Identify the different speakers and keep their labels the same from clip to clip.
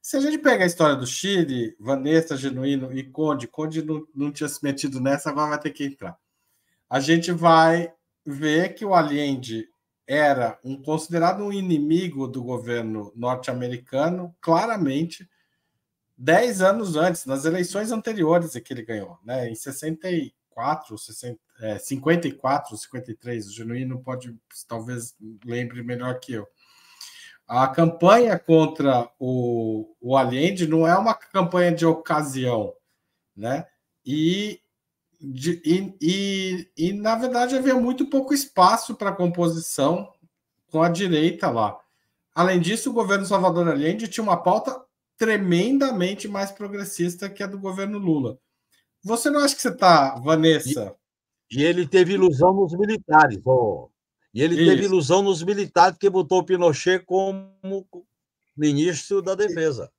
Speaker 1: Se a gente pega a história do Chile, Vanessa, Genuíno e Conde não tinha se metido nessa, agora vai ter que entrar. A gente vai ver que o Allende era considerado um inimigo do governo norte-americano, claramente, 10 anos antes, nas eleições anteriores que ele ganhou, né? Em 64, 54, 53, o Genuíno pode, talvez, lembre melhor que eu. A campanha contra o Allende não é uma campanha de ocasião, né? Na verdade, havia muito pouco espaço para composição com a direita lá. Além disso, o governo Salvador Allende tinha uma pauta tremendamente mais progressista que a do governo Lula. Você não acha que você está, Vanessa?
Speaker 2: E ele teve ilusão nos militares. E ele teve ilusão nos militares, que botou o Pinochet como ministro da Defesa.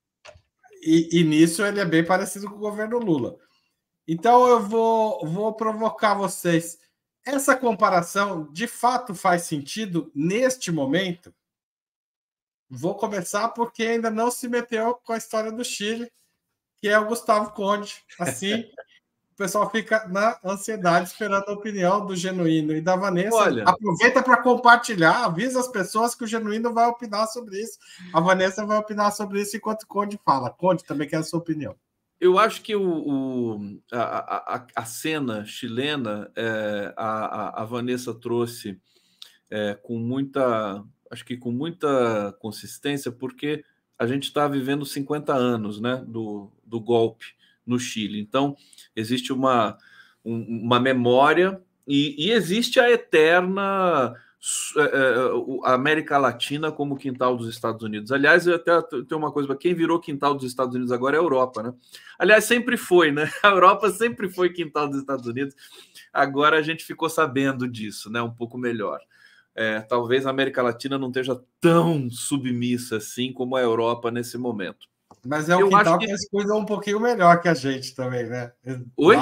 Speaker 1: E nisso ele é bem parecido com o governo Lula. Então eu vou provocar vocês. Essa comparação de fato faz sentido neste momento? Vou começar porque ainda não se meteu com a história do Chile, que é o Gustavo Conde. Assim, o pessoal fica na ansiedade esperando a opinião do Genuíno e da Vanessa.
Speaker 2: Olha,
Speaker 1: aproveita para compartilhar, avisa as pessoas que o Genuíno vai opinar sobre isso. A Vanessa vai opinar sobre isso enquanto o Conde fala. Conde, também quer a sua opinião.
Speaker 3: Eu acho que a cena chilena, a Vanessa trouxe com muita consistência, porque a gente está vivendo 50 anos, né, do golpe no Chile. Então, existe uma memória e existe a eterna a América Latina como quintal dos Estados Unidos. Aliás, eu até tenho uma coisa, para quem virou quintal dos Estados Unidos agora é a Europa, né? Aliás, sempre foi, né? A Europa sempre foi quintal dos Estados Unidos. Agora a gente ficou sabendo disso, né? Um pouco melhor. Talvez a América Latina não esteja tão submissa assim como a Europa nesse momento.
Speaker 1: Mas é um quintal que eles cuidam um pouquinho melhor que a gente também, né?
Speaker 3: Oi?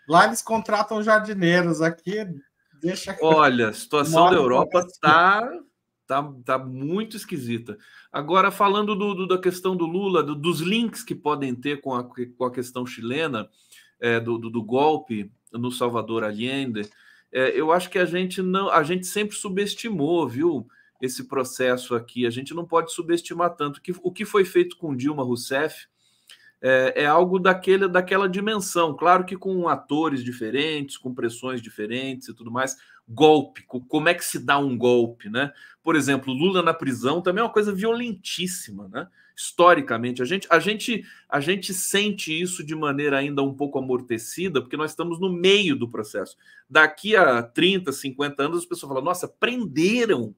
Speaker 1: Lá eles contratam jardineiros, aqui deixa...
Speaker 3: Olha, a situação da Europa tá muito esquisita. Agora, falando da questão do Lula, dos links que podem ter com a questão chilena, do golpe no Salvador Allende, eu acho que a gente sempre subestimou, viu, esse processo aqui. A gente não pode subestimar tanto. O que foi feito com Dilma Rousseff é algo daquela dimensão. Claro que com atores diferentes, com pressões diferentes e tudo mais. Golpe, como é que se dá um golpe, né? Por exemplo, Lula na prisão também é uma coisa violentíssima, né? Historicamente, a gente sente isso de maneira ainda um pouco amortecida, porque nós estamos no meio do processo. Daqui a 30, 50 anos, as pessoas falam, nossa, prenderam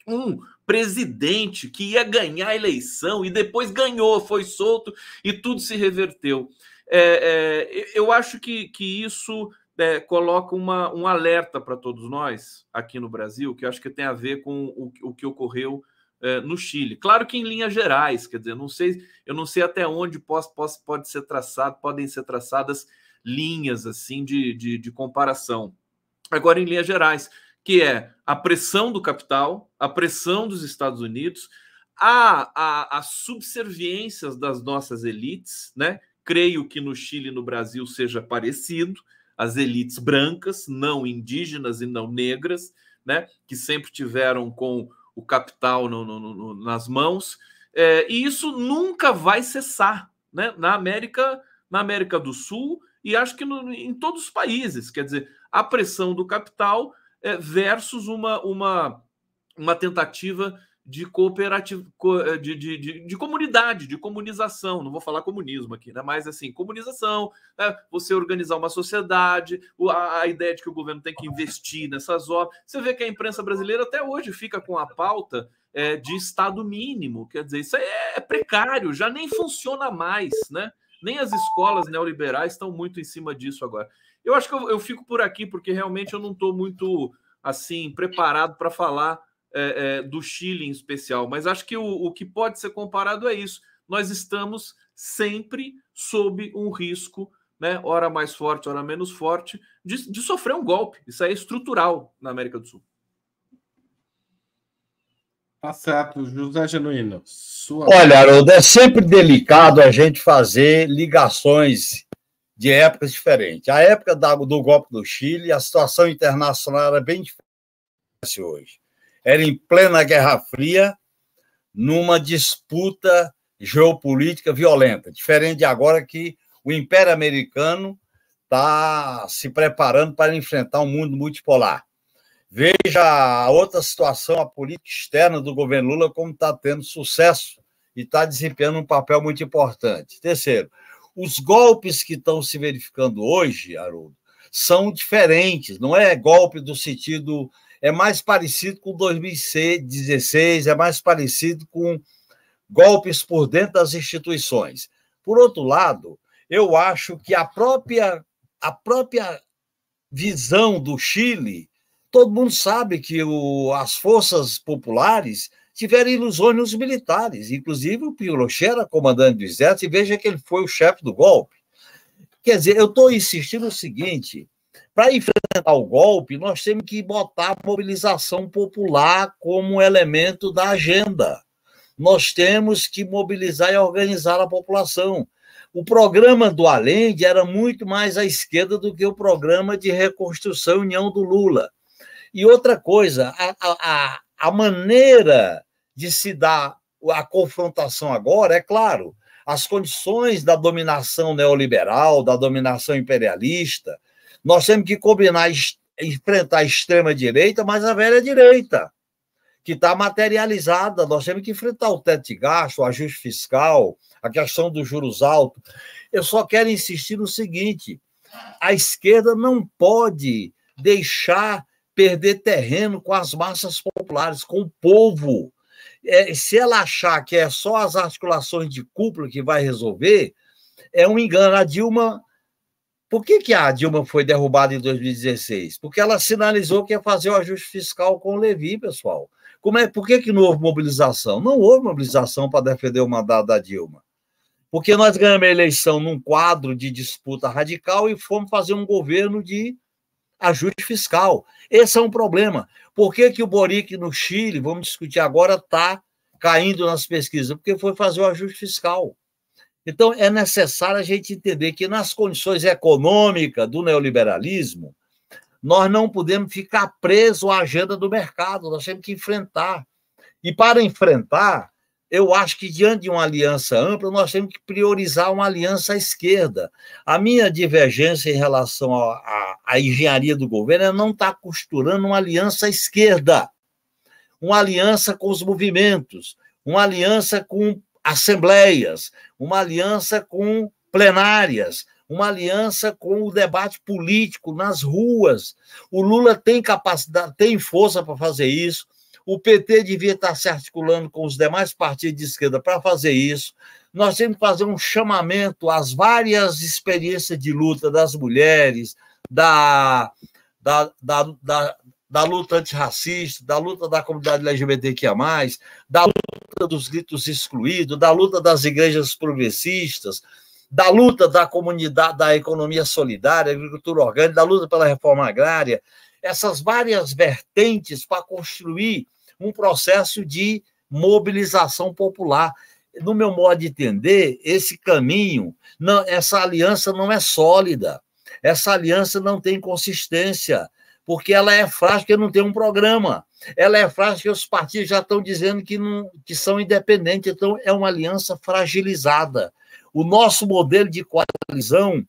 Speaker 3: um presidente que ia ganhar a eleição e depois ganhou, foi solto e tudo se reverteu. Eu acho que isso coloca um alerta para todos nós aqui no Brasil, que eu acho que tem a ver com o que ocorreu no Chile. Claro que em linhas gerais, quer dizer, eu não sei até onde podem ser traçadas linhas assim de comparação. Agora, em linhas gerais, que é a pressão do capital, a pressão dos Estados Unidos, as subserviências das nossas elites, né? Creio que no Chile e no Brasil seja parecido, as elites brancas, não indígenas e não negras, né? Que sempre tiveram com o capital nas mãos, e isso nunca vai cessar, né? Na América do Sul e acho que em todos os países, quer dizer, a pressão do capital versus uma tentativa de cooperativa, de comunidade, de comunização. Não vou falar comunismo aqui, né? Mas assim, comunização, né? Você organizar uma sociedade, a ideia de que o governo tem que investir nessas obras. Você vê que a imprensa brasileira até hoje fica com a pauta de Estado mínimo, quer dizer, isso é precário, já nem funciona mais, né? Nem as escolas neoliberais estão muito em cima disso agora. Eu acho que eu fico por aqui, porque realmente eu não estou muito assim preparado para falar do Chile em especial, mas acho que o que pode ser comparado é isso. Nós estamos sempre sob um risco, né, ora mais forte, ora menos forte, de sofrer um golpe. Isso aí é estrutural na América do Sul.
Speaker 1: Tá certo, José Genuíno.
Speaker 2: Olha, Haroldo, é sempre delicado a gente fazer ligações de épocas diferentes. A época do golpe do Chile, a situação internacional era bem diferente hoje. Era em plena Guerra Fria, numa disputa geopolítica violenta, diferente de agora que o Império Americano está se preparando para enfrentar um mundo multipolar. Veja a outra situação, a política externa do governo Lula, como está tendo sucesso e está desempenhando um papel muito importante. Terceiro, os golpes que estão se verificando hoje, Haroldo, são diferentes, não é golpe do sentido... É mais parecido com 2016, é mais parecido com golpes por dentro das instituições. Por outro lado, eu acho que a própria visão do Chile, todo mundo sabe que as forças populares tiveram ilusões nos militares, inclusive o Pinochet era comandante do exército, e veja que ele foi o chefe do golpe. Quer dizer, eu estou insistindo no seguinte... Para enfrentar o golpe, nós temos que botar a mobilização popular como elemento da agenda. Nós temos que mobilizar e organizar a população. O programa do Allende era muito mais à esquerda do que o programa de reconstrução e união do Lula. E outra coisa, a maneira de se dar a confrontação agora, é claro, as condições da dominação neoliberal, da dominação imperialista, nós temos que combinar, enfrentar a extrema-direita, mas a velha direita, que está materializada. Nós temos que enfrentar o teto de gasto, o ajuste fiscal, a questão dos juros altos. Eu só quero insistir no seguinte, a esquerda não pode deixar perder terreno com as massas populares, com o povo. Se ela achar que é só as articulações de cúpula que vai resolver, é um engano. A Dilma... Por que a Dilma foi derrubada em 2016? Porque ela sinalizou que ia fazer o ajuste fiscal com o Levi, pessoal. Por que não houve mobilização? Não houve mobilização para defender o mandato da Dilma. Porque nós ganhamos a eleição num quadro de disputa radical e fomos fazer um governo de ajuste fiscal. Esse é um problema. Por que o Boric no Chile, vamos discutir agora, está caindo nas pesquisas? Porque foi fazer o ajuste fiscal. Então, é necessário a gente entender que, nas condições econômicas do neoliberalismo, nós não podemos ficar presos à agenda do mercado, nós temos que enfrentar. E, para enfrentar, eu acho que, diante de uma aliança ampla, nós temos que priorizar uma aliança à esquerda. A minha divergência em relação à engenharia do governo é não estar costurando uma aliança à esquerda, uma aliança com os movimentos, uma aliança com assembleias, uma aliança com plenárias, uma aliança com o debate político nas ruas. O Lula tem capacidade, tem força para fazer isso, o PT devia estar se articulando com os demais partidos de esquerda para fazer isso. Nós temos que fazer um chamamento às várias experiências de luta das mulheres, da luta antirracista, da luta da comunidade LGBTQIA+, da luta dos gritos excluídos, da luta das igrejas progressistas, da luta da comunidade, da economia solidária, agricultura orgânica, da luta pela reforma agrária, essas várias vertentes para construir um processo de mobilização popular. No meu modo de entender, esse caminho, essa aliança não é sólida, essa aliança não tem consistência, porque ela é frágil, porque não tem um programa. Ela é frágil porque os partidos já estão dizendo que são independentes, então é uma aliança fragilizada. O nosso modelo de coalizão,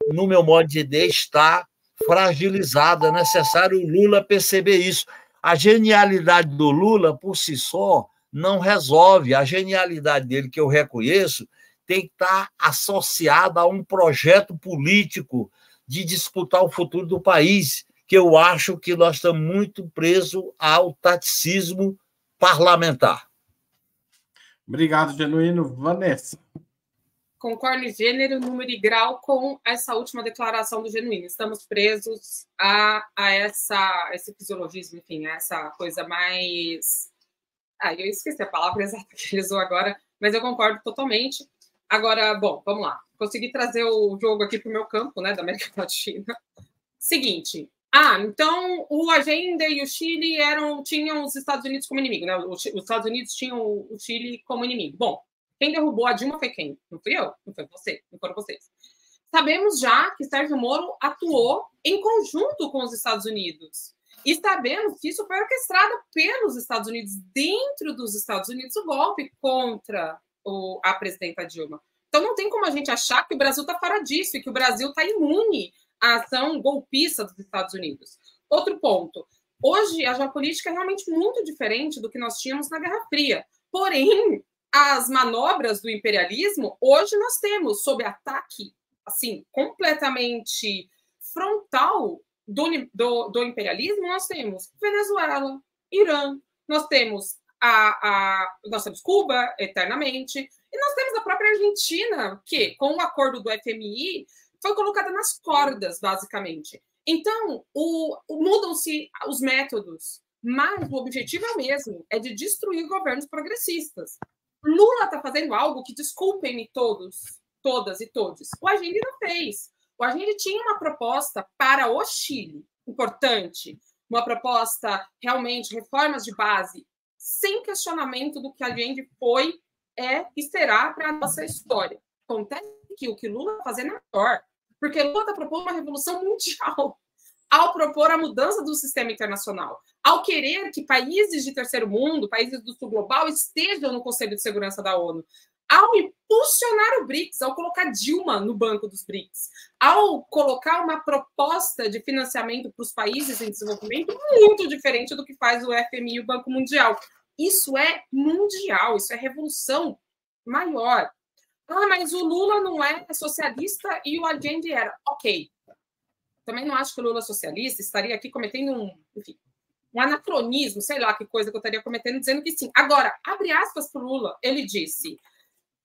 Speaker 2: no meu modo de entender, está fragilizado. É necessário o Lula perceber isso. A genialidade do Lula, por si só, não resolve. A genialidade dele, que eu reconheço, tem que estar associada a um projeto político de disputar o futuro do país, que eu acho que nós estamos muito presos ao taticismo parlamentar.
Speaker 1: Obrigado, Genuíno. Vanessa.
Speaker 4: Concordo em gênero, número e grau com essa última declaração do Genuíno. Estamos presos a esse fisiologismo, enfim, a essa coisa mais... eu esqueci a palavra exata que ele usou agora, mas eu concordo totalmente. Agora, bom, vamos lá. Consegui trazer o jogo aqui para o meu campo, né, da América Latina. Seguinte, Então o Allende e o Chile tinham os Estados Unidos como inimigo, né? Os Estados Unidos tinham o Chile como inimigo. Bom, quem derrubou a Dilma foi quem? Não fui eu, não foi você, não foram vocês. Sabemos já que Sérgio Moro atuou em conjunto com os Estados Unidos. E sabemos que isso foi orquestrado pelos Estados Unidos, dentro dos Estados Unidos, o golpe contra a presidenta Dilma. Então não tem como a gente achar que o Brasil está fora disso e que o Brasil está imune à ação golpista dos Estados Unidos. Outro ponto. Hoje, a geopolítica é realmente muito diferente do que nós tínhamos na Guerra Fria. Porém, as manobras do imperialismo, hoje nós temos, sob ataque assim, completamente frontal do imperialismo, nós temos Venezuela, Irã, nós temos nós temos Cuba, eternamente, e nós temos a própria Argentina, que, com o acordo do FMI, foi colocada nas cordas, basicamente. Então, mudam-se os métodos, mas o objetivo é o mesmo, é de destruir governos progressistas. Lula está fazendo algo que, desculpem-me todas e todos, o Allende não fez. O Allende tinha uma proposta para o Chile, importante, uma proposta, realmente, reformas de base, sem questionamento do que Allende foi, e será para a nossa história. Acontece que o que Lula está fazendo é melhor, porque Lula está propondo uma revolução mundial, ao propor a mudança do sistema internacional, ao querer que países de terceiro mundo, países do sul global, estejam no Conselho de Segurança da ONU, ao impulsionar o BRICS, ao colocar Dilma no banco dos BRICS, ao colocar uma proposta de financiamento para os países em desenvolvimento muito diferente do que faz o FMI e o Banco Mundial. Isso é mundial, isso é revolução maior. Mas o Lula não é socialista e o Allende era. Ok. Também não acho que o Lula socialista estaria aqui cometendo um anacronismo, sei lá que coisa que eu estaria cometendo, dizendo que sim. Agora, abre aspas para o Lula, ele disse: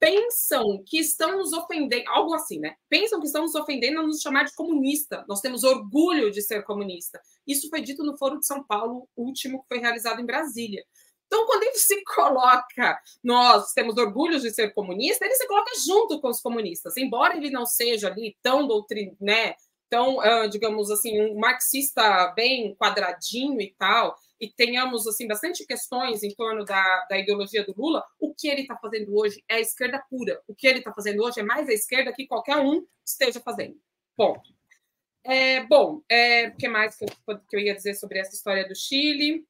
Speaker 4: pensam que estão nos ofendendo, algo assim, né? Pensam que estão nos ofendendo a nos chamar de comunista. Nós temos orgulho de ser comunista. Isso foi dito no Foro de São Paulo, último que foi realizado em Brasília. Então, quando ele se coloca, nós temos orgulho de ser comunista, ele se coloca junto com os comunistas, embora ele não seja ali tão né, tão, digamos assim, um marxista bem quadradinho e tal, e tenhamos assim bastante questões em torno da ideologia do Lula. O que ele está fazendo hoje é a esquerda pura. O que ele está fazendo hoje é mais a esquerda que qualquer um esteja fazendo. Ponto. O que mais que eu ia dizer sobre essa história do Chile?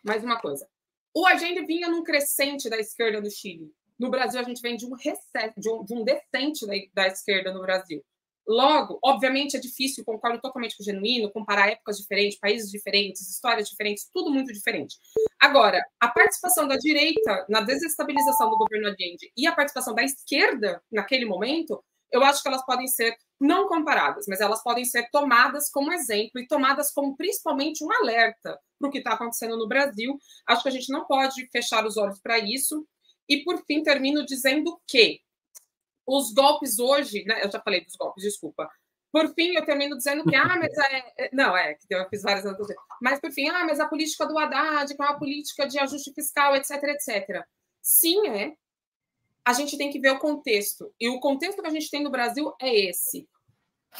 Speaker 4: Mais uma coisa. O Allende vinha num crescente da esquerda do Chile. No Brasil, a gente vem de um descente da esquerda no Brasil. Logo, obviamente, é difícil, concordo totalmente com o Genuíno, comparar épocas diferentes, países diferentes, histórias diferentes, tudo muito diferente. Agora, a participação da direita na desestabilização do governo Allende e a participação da esquerda naquele momento, eu acho que elas podem ser não comparadas, mas elas podem ser tomadas como exemplo e tomadas como principalmente um alerta para o que está acontecendo no Brasil. Acho que a gente não pode fechar os olhos para isso. E, por fim, termino dizendo que os golpes hoje, né, eu já falei dos golpes, desculpa. Por fim, eu termino dizendo que, eu fiz várias outras, mas por fim, mas a política do Haddad, que é uma política de ajuste fiscal, etc, etc. Sim, a gente tem que ver o contexto. E o contexto que a gente tem no Brasil é esse.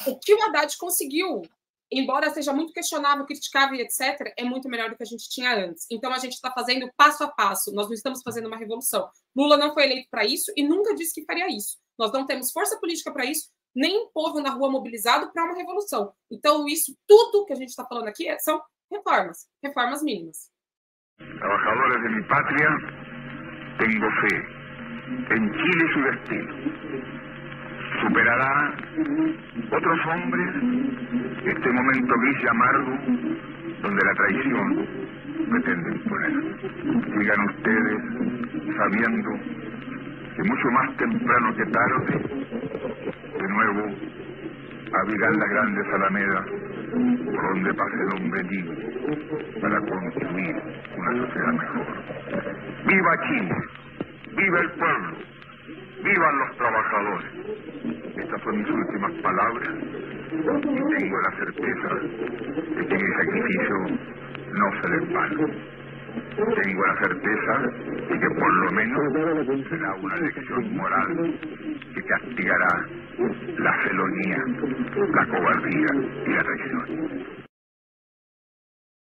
Speaker 4: O que o Haddad conseguiu, embora seja muito questionável, criticável, etc., é muito melhor do que a gente tinha antes. Então, a gente está fazendo passo a passo. Nós não estamos fazendo uma revolução. Lula não foi eleito para isso e nunca disse que faria isso. Nós não temos força política para isso, nem povo na rua mobilizado para uma revolução. Então, isso tudo que a gente está falando aqui são reformas mínimas.
Speaker 5: Trabajadores de mi patria, tengo fe. En Chile su destino. Superará otros hombres este momento gris y amargo donde la traición pretende imponer. Sigan ustedes sabiendo que mucho más temprano que tarde, de nuevo, abrirán las grandes alamedas por donde pase Don Benigno para construir una sociedad mejor. ¡Viva Chile! ¡Viva el pueblo! ¡Vivan los trabajadores! Estas son mis últimas palabras y tengo la certeza de que mi sacrificio no será en vano. Tengo la certeza de que por lo menos será una lección moral que castigará la felonía, la cobardía y la traición.